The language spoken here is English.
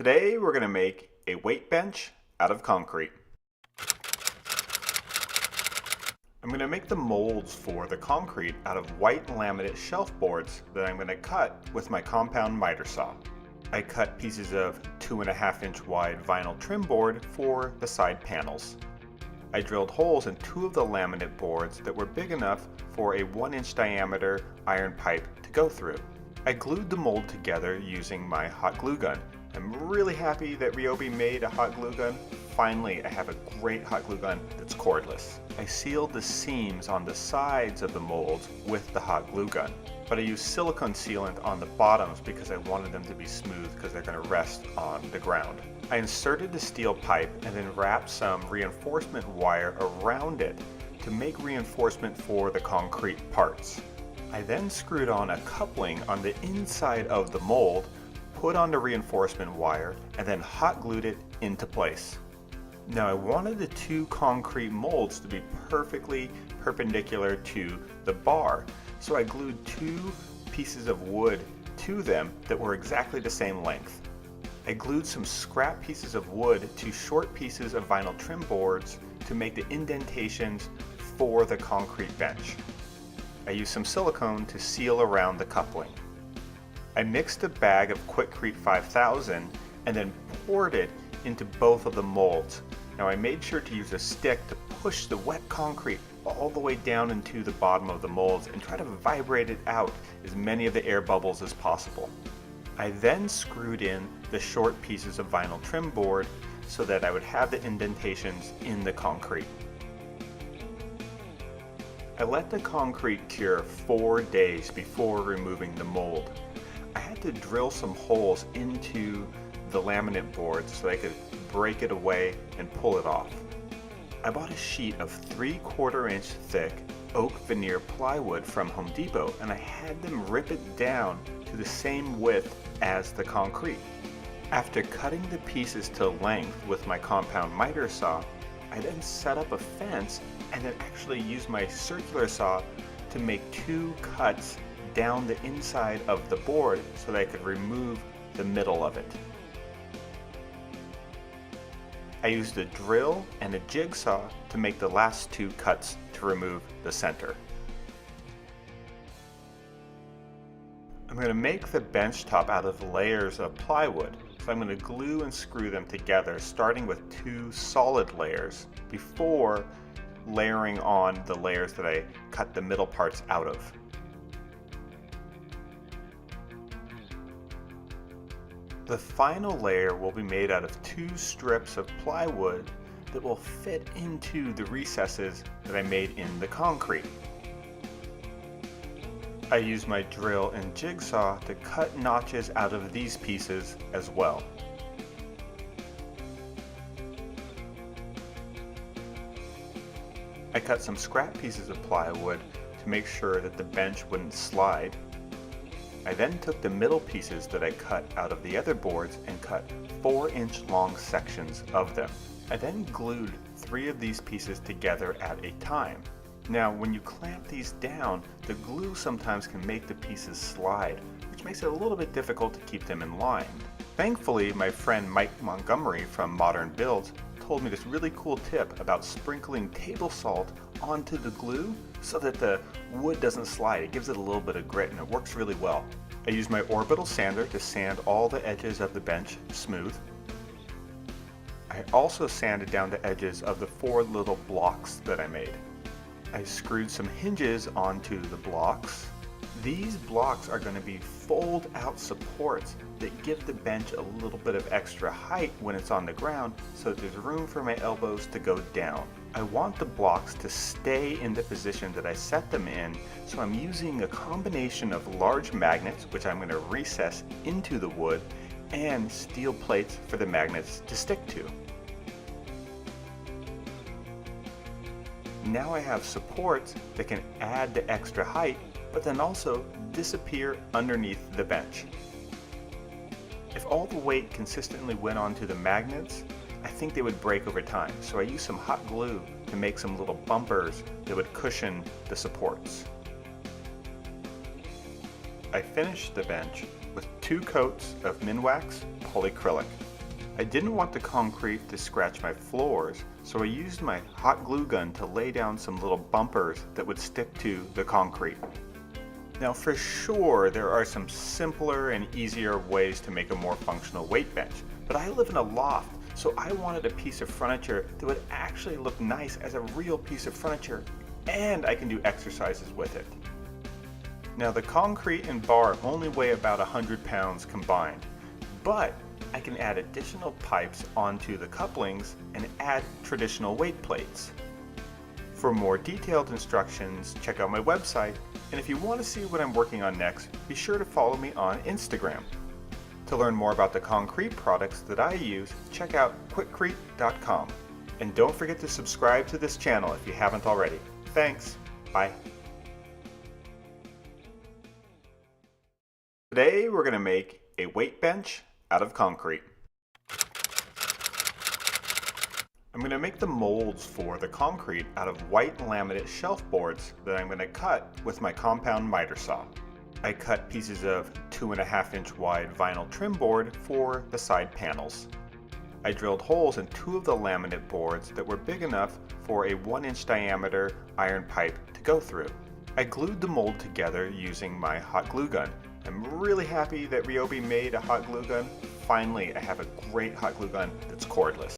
Today we're going to make a weight bench out of concrete. I'm going to make the molds for the concrete out of white laminate shelf boards that I'm going to cut with my compound miter saw. I cut pieces of 2.5-inch wide vinyl trim board for the side panels. I drilled holes in 2 of the laminate boards that were big enough for a 1-inch diameter iron pipe to go through. I glued the mold together using my hot glue gun. I'm really happy that Ryobi made a hot glue gun. Finally, I have a great hot glue gun that's cordless. I sealed the seams on the sides of the molds with the hot glue gun, but I used silicone sealant on the bottoms because I wanted them to be smooth because they're going to rest on the ground. I inserted the steel pipe and then wrapped some reinforcement wire around it to make reinforcement for the concrete parts. I then screwed on a coupling on the inside of the mold, put on the reinforcement wire, and then hot glued it into place. Now I wanted the 2 concrete molds to be perfectly perpendicular to the bar, so I glued 2 pieces of wood to them that were exactly the same length. I glued some scrap pieces of wood to short pieces of vinyl trim boards to make the indentations for the concrete bench. I used some silicone to seal around the coupling. I mixed a bag of Quikrete 5000 and then poured it into both of the molds. Now I made sure to use a stick to push the wet concrete all the way down into the bottom of the molds and try to vibrate it out as many of the air bubbles as possible. I then screwed in the short pieces of vinyl trim board so that I would have the indentations in the concrete. I let the concrete cure 4 days before removing the mold. I had to drill some holes into the laminate board so I could break it away and pull it off. I bought a sheet of 3/4 inch thick oak veneer plywood from Home Depot, and I had them rip it down to the same width as the concrete. After cutting the pieces to length with my compound miter saw, I then set up a fence and then actually used my circular saw to make 2 cuts down the inside of the board so that I could remove the middle of it. I used a drill and a jigsaw to make the last 2 cuts to remove the center. I'm going to make the bench top out of layers of plywood, so I'm going to glue and screw them together starting with 2 solid layers before layering on the layers that I cut the middle parts out of. The final layer will be made out of 2 strips of plywood that will fit into the recesses that I made in the concrete. I used my drill and jigsaw to cut notches out of these pieces as well. I cut some scrap pieces of plywood to make sure that the bench wouldn't slide. I then took the middle pieces that I cut out of the other boards and cut 4-inch long sections of them. I then glued 3 of these pieces together at a time. Now when you clamp these down, the glue sometimes can make the pieces slide, which makes it a little bit difficult to keep them in line. Thankfully, my friend Mike Montgomery from Modern Builds told me this really cool tip about sprinkling table salt onto the glue so that the wood doesn't slide. It gives it a little bit of grit and it works really well. I used my orbital sander to sand all the edges of the bench smooth. I also sanded down the edges of the 4 little blocks that I made. I screwed some hinges onto the blocks. These blocks are going to be fold out supports that give the bench a little bit of extra height when it's on the ground so that there's room for my elbows to go down. I want the blocks to stay in the position that I set them in, so I'm using a combination of large magnets, which I'm going to recess into the wood, and steel plates for the magnets to stick to. Now I have supports that can add the extra height, but then also disappear underneath the bench. If all the weight consistently went onto the magnets, I think they would break over time, so I used some hot glue to make some little bumpers that would cushion the supports. I finished the bench with 2 coats of Minwax polyacrylic. I didn't want the concrete to scratch my floors, so I used my hot glue gun to lay down some little bumpers that would stick to the concrete. Now for sure, there are some simpler and easier ways to make a more functional weight bench, but I live in a loft, so I wanted a piece of furniture that would actually look nice as a real piece of furniture, and I can do exercises with it. Now the concrete and bar only weigh about 100 pounds combined, but I can add additional pipes onto the couplings and add traditional weight plates. For more detailed instructions, check out my website, and if you want to see what I'm working on next, be sure to follow me on Instagram. To learn more about the concrete products that I use, check out Quikrete.com. And don't forget to subscribe to this channel if you haven't already. Thanks. Bye. Today we're going to make a weight bench out of concrete. I'm going to make the molds for the concrete out of white laminate shelf boards that I'm going to cut with my compound miter saw. I cut pieces of 2.5 inch wide vinyl trim board for the side panels. I drilled holes in 2 of the laminate boards that were big enough for a 1-inch diameter iron pipe to go through. I glued the mold together using my hot glue gun. I'm really happy that Ryobi made a hot glue gun. Finally, I have a great hot glue gun that's cordless.